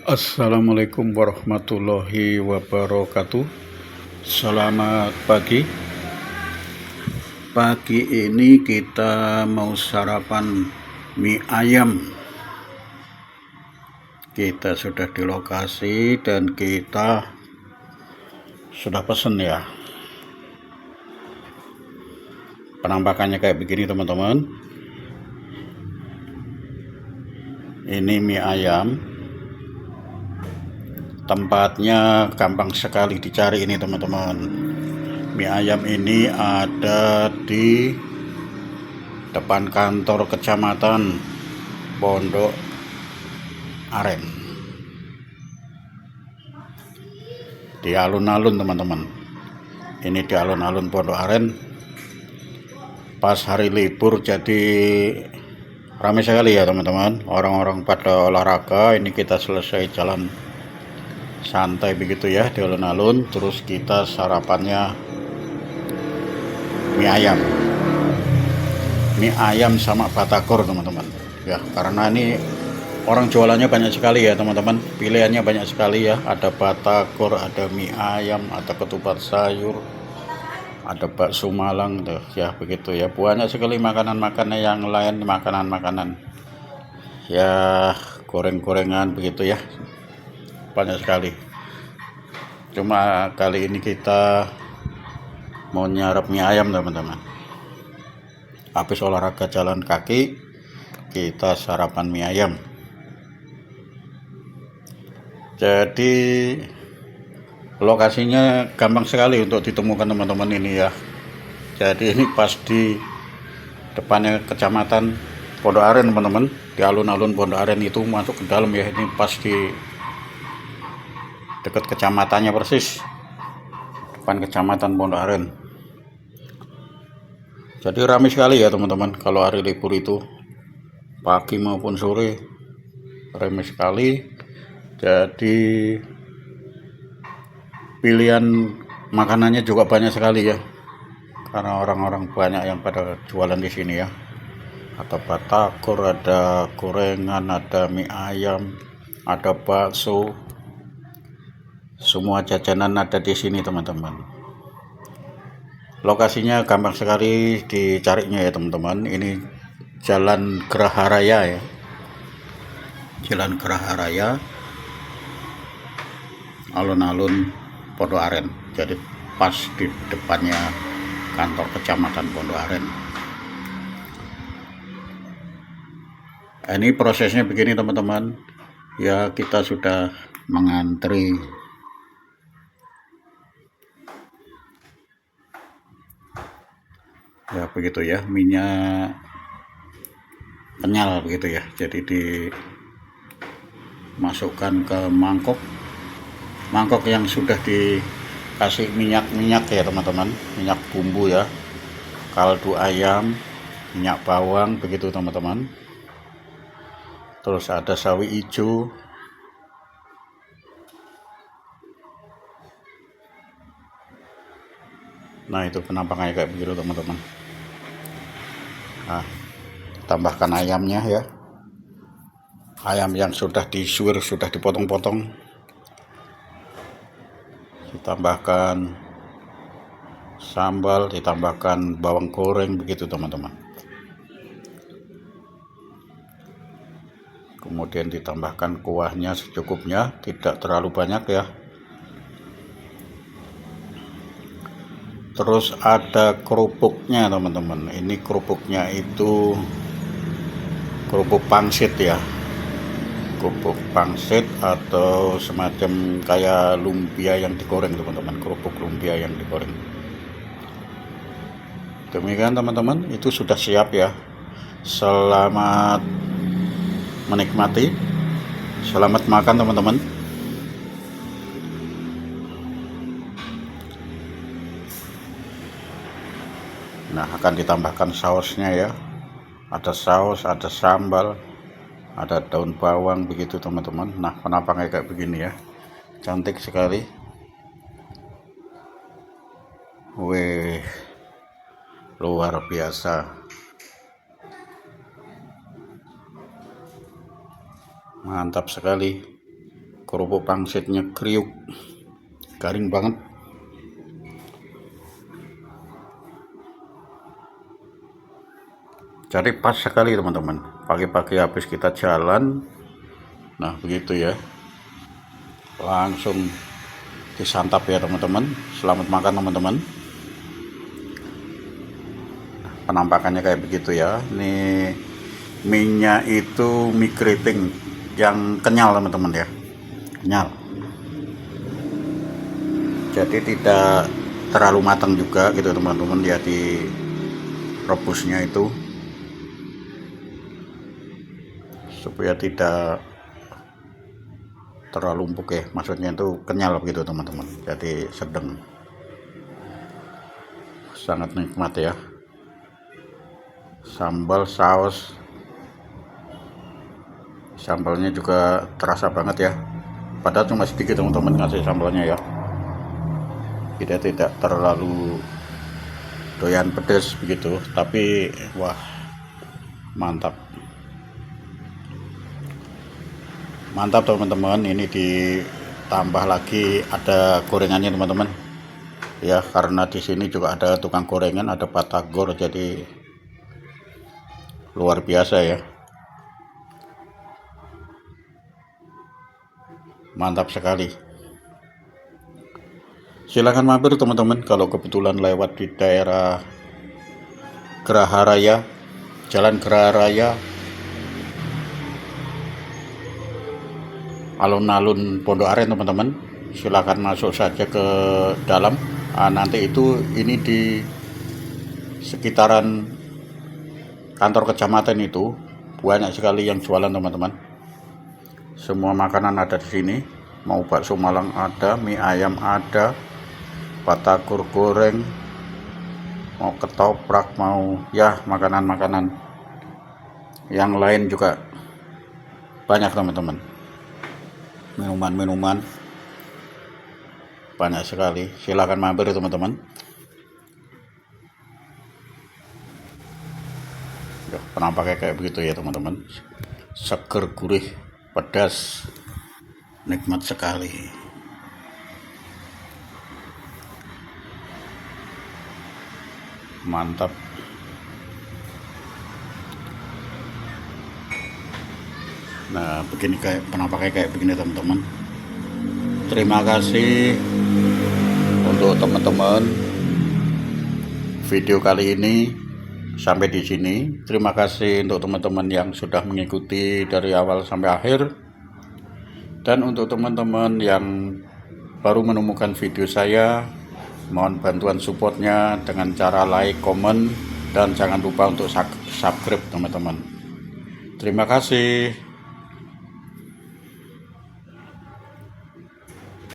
Assalamualaikum warahmatullahi wabarakatuh. Selamat pagi. Pagi ini kita mau sarapan mie ayam. Kita sudah di lokasi dan kita sudah pesen ya. Penampakannya kayak begini teman-teman. Ini mie ayam. Tempatnya gampang sekali dicari ini teman-teman. Mie ayam ini ada di depan kantor kecamatan Pondok Aren, di alun-alun teman-teman. Ini di alun-alun Pondok Aren. Pas hari libur jadi ramai sekali ya teman-teman. Orang-orang pada olahraga. Ini kita selesai jalan santai begitu ya di alun-alun. Terus kita sarapannya mie ayam sama batagor teman-teman ya, karena ini orang jualannya banyak sekali ya teman-teman, pilihannya banyak sekali ya. Ada batagor, ada mie ayam, ada ketupat sayur, ada bakso Malang tuh ya, begitu ya. Banyak sekali makanan-makanan yang lain, makanan-makanan ya, goreng-gorengan begitu ya, banyak sekali. Cuma kali ini kita mau nyarap mie ayam teman-teman. Habis olahraga jalan kaki, kita sarapan mie ayam. Jadi lokasinya gampang sekali untuk ditemukan teman-teman ini ya. Jadi ini pas di depannya kecamatan Pondok Aren teman-teman, di alun-alun Pondok Aren itu masuk ke dalam ya. Ini pas di dekat kecamatannya persis, depan kecamatan Pondok Aren. Jadi ramai sekali ya teman-teman kalau hari libur itu, pagi maupun sore ramai sekali. Jadi pilihan makanannya juga banyak sekali ya, karena orang-orang banyak yang pada jualan di sini ya. Ada batagor, ada gorengan, ada mie ayam, ada bakso, semua jajanan ada di sini teman-teman. Lokasinya gampang sekali dicarinya ya teman-teman. Ini Jalan Geraha Raya ya, Jalan Geraha Raya, alun-alun Pondok Aren. Jadi pas di depannya kantor kecamatan Pondok Aren. Ini prosesnya begini teman-teman ya, kita sudah mengantri ya, begitu ya, minyak kenyal begitu ya. Jadi dimasukkan ke mangkok yang sudah dikasih minyak ya teman-teman, minyak bumbu ya, kaldu ayam, minyak bawang begitu teman-teman. Terus ada sawi hijau, nah itu penampakannya kayak begitu teman-teman. Nah, tambahkan ayamnya ya, ayam yang sudah disuir, sudah dipotong-potong, ditambahkan sambal, ditambahkan bawang goreng begitu teman-teman. Kemudian ditambahkan kuahnya secukupnya, tidak terlalu banyak ya. Terus ada kerupuknya teman-teman. Ini kerupuknya itu kerupuk pangsit ya, kerupuk pangsit atau semacam kayak lumpia yang digoreng teman-teman, kerupuk lumpia yang digoreng. Demikian teman-teman, itu sudah siap ya. Selamat menikmati, selamat makan teman-teman. Nah, akan ditambahkan sausnya ya, ada saus, ada sambal, ada daun bawang begitu teman-teman. Nah, penampaknya kayak begini ya, cantik sekali. Wih, luar biasa, mantap sekali. Kerupuk pangsitnya kriuk, garing banget. Jadi pas sekali teman-teman, pagi-pagi habis kita jalan, nah begitu ya, langsung disantap ya teman-teman. Selamat makan teman-teman. Penampakannya kayak begitu ya. Ini mie-nya itu mie keriting yang kenyal teman-teman ya, kenyal. Jadi tidak terlalu matang juga gitu teman-teman ya, di rebusnya itu supaya tidak terlalu empuk ya, maksudnya itu kenyal begitu teman-teman, jadi sedang, sangat nikmat ya. Sambal saus, sambalnya juga terasa banget ya, padahal cuma sedikit teman-teman ngasih sambalnya ya, tidak terlalu doyan pedas begitu, tapi wah mantap. Mantap teman-teman. Ini ditambah lagi ada gorengannya teman-teman ya, karena di sini juga ada tukang gorengan, ada batagor, jadi luar biasa ya, mantap sekali. Silahkan mampir teman-teman kalau kebetulan lewat di daerah Geraha Raya, Jalan Geraha Raya, alun-alun Pondok Aren teman-teman. Silakan masuk saja ke dalam. Nanti itu ini di sekitaran kantor kecamatan itu banyak sekali yang jualan teman-teman. Semua makanan ada di sini. Mau bakso Malang ada, mie ayam ada, batagor goreng, mau ketoprak, mau ya makanan-makanan yang lain juga banyak teman-teman. Minuman-minuman banyak sekali. Silakan mampir teman-teman. Penampaknya kayak begitu ya teman-teman, seger, gurih, pedas, nikmat sekali. Mantap. Nah begini, kayak penampaknya kayak begini teman-teman. Terima kasih untuk teman-teman, video kali ini sampai di sini. Terima kasih untuk teman-teman yang sudah mengikuti dari awal sampai akhir, dan untuk teman-teman yang baru menemukan video saya, mohon bantuan supportnya dengan cara like, komen, dan jangan lupa untuk subscribe teman-teman. Terima kasih.